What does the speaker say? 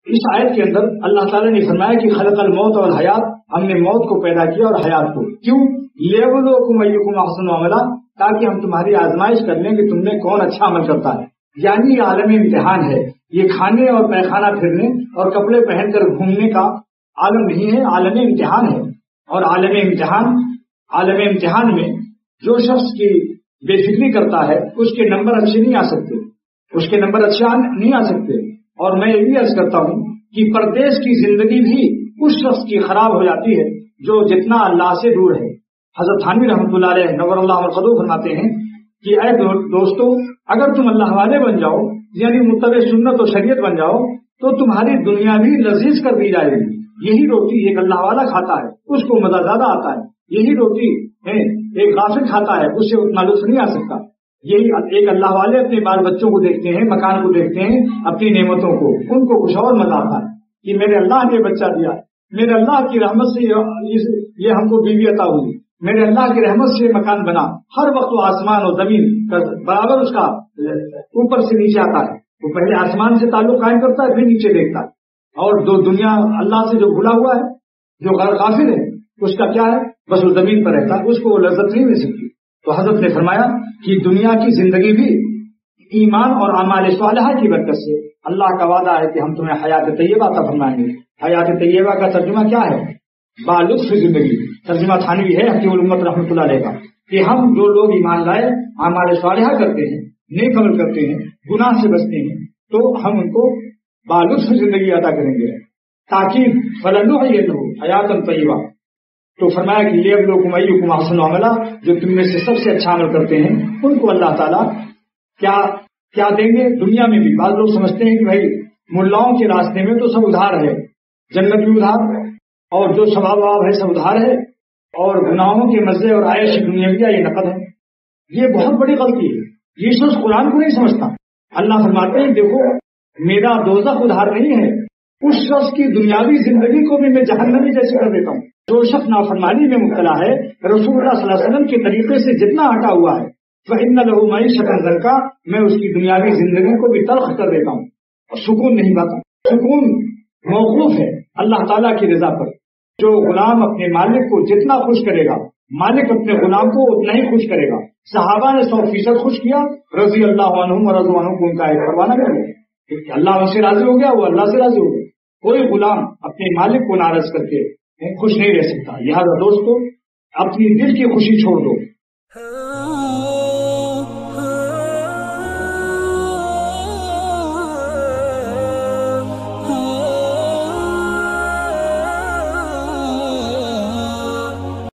اس آیت کے اندر اللہ تعالیٰ نے فرمایا کہ خلق الموت اور حیات، ہم نے موت کو پیدا کیا اور حیات کو، کیوں؟ لیبلوکم ایکم احسن عملا، تاکہ ہم تمہاری آزمائش کر لیں کہ تم میں کون اچھا عمل کرتا ہے. یعنی یہ عالم امتحان ہے، یہ کھانے اور پیخانہ پھرنے اور کپڑے پہن کر گھومنے کا عالم نہیں ہے، عالم امتحان ہے. اور عالم امتحان میں جو شخص کی بے فکری کرتا ہے اس کے نمبر اچھے نہیں آ سکتے، اور میں یہ بھی عرض کرتا ہوں کہ پردیس کی زندگی بھی اس شخص کی خراب ہو جاتی ہے جو جتنا اللہ سے دور ہے. حضرت تھانوی رحمۃ اللہ علیہ نور اللہ مرقدہ فرماتے ہیں کہ اے دوستو، اگر تم اللہ والے بن جاؤ، یعنی متبع سنت و شریعت بن جاؤ، تو تمہاری دنیا بھی لذیذ کر دی جائے گی. یہی روٹی ایک اللہ والا کھاتا ہے، اس کو مزہ زیادہ آتا ہے. یہی روٹی ایک غافل کھاتا ہے، اس سے اتنا لطف نہیں آ سکتا. یہی ایک اللہ والے اپنے بال بچوں کو دیکھتے ہیں، مکان کو دیکھتے ہیں، اپنی نعمتوں کو، ان کو کچھ اور مزہ آتا ہے کہ میرے اللہ نے بچہ دیا، میرے اللہ کی رحمت سے یہ ہم کو بیوی عطا ہوئی، میرے اللہ کی رحمت سے مکان بنا. ہر وقت وہ آسمان اور زمین برابر اس کا اوپر سے نیچے آتا ہے. وہ پہلے آسمان سے تعلق قائم کرتا ہے، پھر نیچے دیکھتا ہے. اور جو دنیا اللہ سے جو بھولا ہوا ہے، جو غیر غافل ہے، اس کا کیا ہے؟ بس وہ زمین پر رہتا ہے، اس کو وہ لذت نہیں مل سکتی. تو حضرت نے فرمایا کہ دنیا کی زندگی بھی ایمان اور اعمال صالحہ کی برکت سے، اللہ کا وعدہ ہے کہ ہم تمہیں حیات طیبہ عطا فرمائیں گے. حیات طیبہ کا ترجمہ کیا ہے؟ بالطف زندگی. ترجمہ تھانوی ہے حکیم الامت رحمۃ اللہ علیہ کا، کہ ہم جو لوگ ایمان لائے، اعمال صالحہ کرتے ہیں، نیک عمل کرتے ہیں، گناہ سے بچتے ہیں، تو ہم ان کو بالطف زندگی عطا کریں گے. تاکہ فلنحینہ حیاتا طیبہ. تو فرمایا کہ لیبلوکم ایکم احسن عملا، جو تم میں سے سب سے اچھا عمل کرتے ہیں ان کو اللہ تعالیٰ کیا دیں گے دنیا میں بھی. بعض لوگ سمجھتے ہیں کہ بھائی ملاؤں کے راستے میں تو سب ادھار ہے، جنت بھی ادھار، اور جو ثواب واب ہے سب ادھار ہے، اور گناہوں کے مزے اور عائش دنیاویہ یہ نقد ہے. یہ بہت بڑی غلطی ہے. یہ شخص قرآن کو نہیں سمجھتا. اللہ فرماتے ہیں دیکھو میرا دوزخ ادھار نہیں ہے، اس شخص کی دنیاوی زندگی کو بھی میں جہنمی جیسے کر دیتا ہوں. جو شخص نافرمانی میں مبتلا ہے، رسول اللہ صلی اللہ علیہ وسلم کے طریقے سے جتنا ہٹا ہوا ہے، فإن له معیشۃ ضنکا، میں اس کی دنیاوی زندگی کو بھی تلخ کر دیتا ہوں اور سکون نہیں پاتا. سکون موقوف ہے اللہ تعالیٰ کی رضا پر. جو غلام اپنے مالک کو جتنا خوش کرے گا، مالک اپنے غلام کو اتنا ہی خوش کرے گا. صحابہ نے 100% خوش کیا، رضی اللہ عنہم ورضوا عنہ کو ان کا ایک پروانہ مل گیا. اللہ ان سے راضی ہو گیا، وہ اللہ سے راضی ہو گیا. کوئی غلام اپنے مالک کو ناراض کر کے خوش نہیں رہ سکتا. لہٰذا دوستو اپنی دل کی خوشی چھوڑ دو،